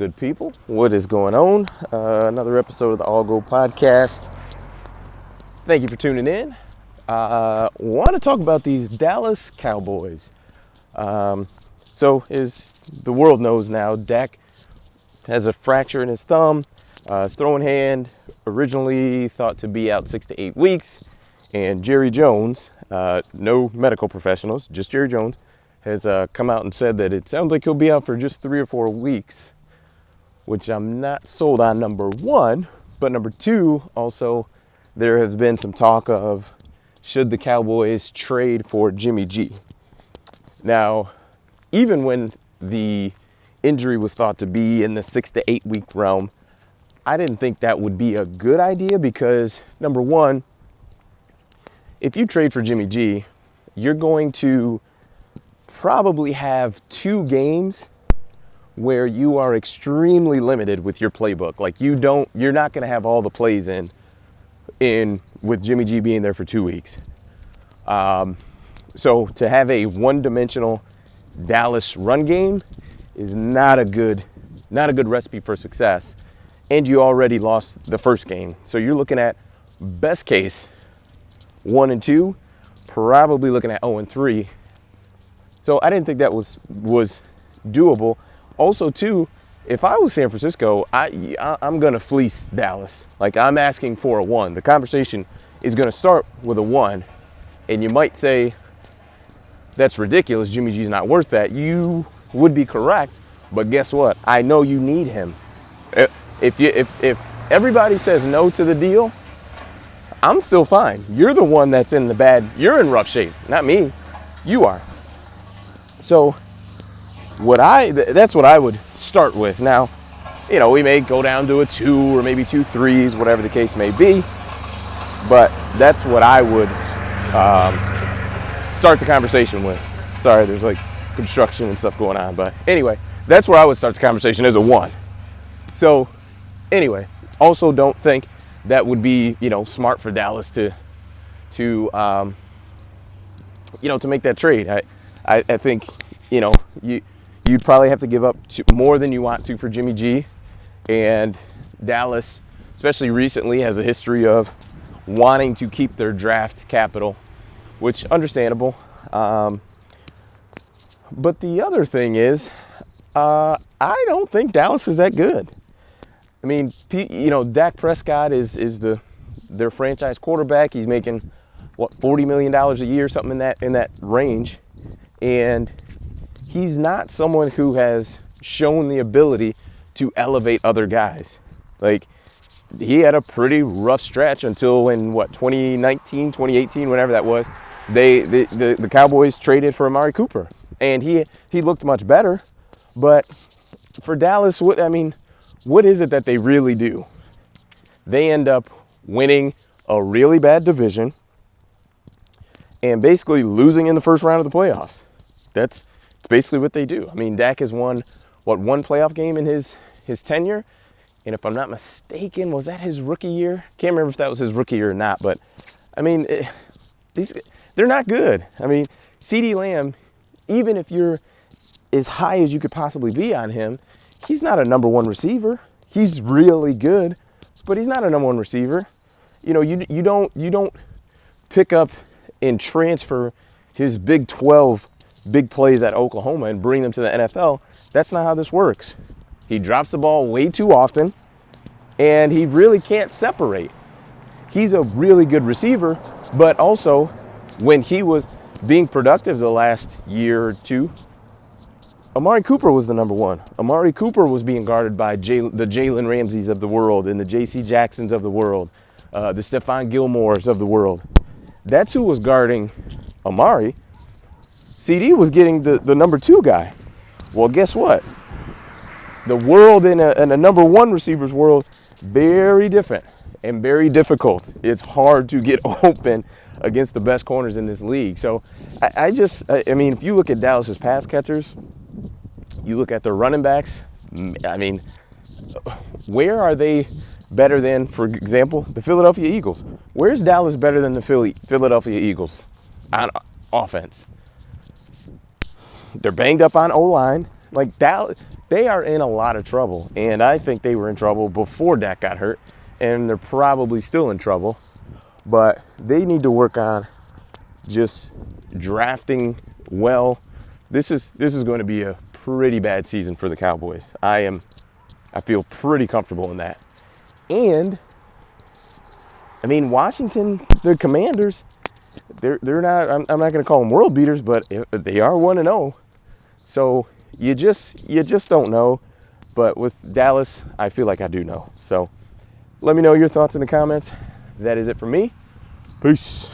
good people? What is going on? Another episode of the All Go podcast. Thank you for tuning in. Want to talk about these Dallas Cowboys. So as the world knows now, Dak has a fracture in his thumb. His throwing hand, originally thought to be out 6 to 8 weeks. And Jerry Jones, no medical professionals, just Jerry Jones, has come out and said that it sounds like he'll be out for just 3 or 4 weeks, which I'm not sold on, number one. But number two, also, there has been some talk of should the Cowboys trade for Jimmy G. Now, even when the injury was thought to be in the 6 to 8 week realm, I didn't think that would be a good idea because, number one, if you trade for Jimmy G, you're going to probably have 2 games where you are extremely limited with your playbook. Like you're not going to have all the plays in with Jimmy G being there for 2 weeks. So to have a one-dimensional Dallas run game is not a good recipe for success. And you already lost the first game. So you're looking at best case 1-2, probably looking at 0-3. So I didn't think that was doable. Also, too, if I was San Francisco, I'm going to fleece Dallas. Like, I'm asking for a 1. The conversation is going to start with a 1. And you might say, that's ridiculous. Jimmy G's not worth that. You would be correct. But guess what? I know you need him. If everybody says no to the deal, I'm still fine. You're the one that's you're in rough shape, not me. You are. So that's what I would start with. Now, we may go down to a 2 or maybe 2 3s, whatever the case may be. But that's what I would start the conversation with. Sorry, there's like construction and stuff going on. But anyway, that's where I would start the conversation as a 1. So anyway, also don't think that would be, smart for Dallas to make that trade. I think, you'd probably have to give up more than you want to for Jimmy G. And Dallas, especially recently, has a history of wanting to keep their draft capital, which understandable. But the other thing is, I don't think Dallas is that good. I mean, Dak Prescott is their franchise quarterback. He's making $40 million a year, something in that range, and he's not someone who has shown the ability to elevate other guys. Like, he had a pretty rough stretch until in 2019, 2018, whenever that was. The Cowboys traded for Amari Cooper, and he looked much better. But for Dallas, what is it that they really do? They end up winning a really bad division and basically losing in the first round of the playoffs. That's basically what they do. I mean, Dak has won, one playoff game in his tenure? And if I'm not mistaken, was that his rookie year? Can't remember if that was his rookie year or not. But, they're not good. CeeDee Lamb, even if you're as high as you could possibly be on him, he's not a number 1 receiver. He's really good, but he's not a number 1 receiver. You don't pick up and transfer his Big 12 big plays at Oklahoma and bring them to the NFL. That's not how this works. He drops the ball way too often, and he really can't separate. He's a really good receiver, but also when he was being productive the last year or two, Amari Cooper was the number 1. Amari Cooper was being guarded by the Jalen Ramseys of the world and the J.C. Jacksons of the world, the Stephon Gilmores of the world. That's who was guarding Amari. CD was getting the number 2 guy. Well, guess what? The world in a number 1 receiver's world, very different and very difficult. It's hard to get open against the best corners in this league. So if you look at Dallas's pass catchers, you look at their running backs, where are they better than, for example, the Philadelphia Eagles? Where's Dallas better than the Philadelphia Eagles on offense? They're banged up on O-line. Like, Dallas, they are in a lot of trouble. And I think they were in trouble before Dak got hurt, and they're probably still in trouble. But they need to work on just drafting well. This is going to be a pretty bad season for the Cowboys. I feel pretty comfortable in that. And I mean, Washington, the Commanders, they're not. I'm not going to call them world beaters, but they are 1-0. So you just don't know. But with Dallas, I feel like I do know. So let me know your thoughts in the comments. That is it for me. Peace.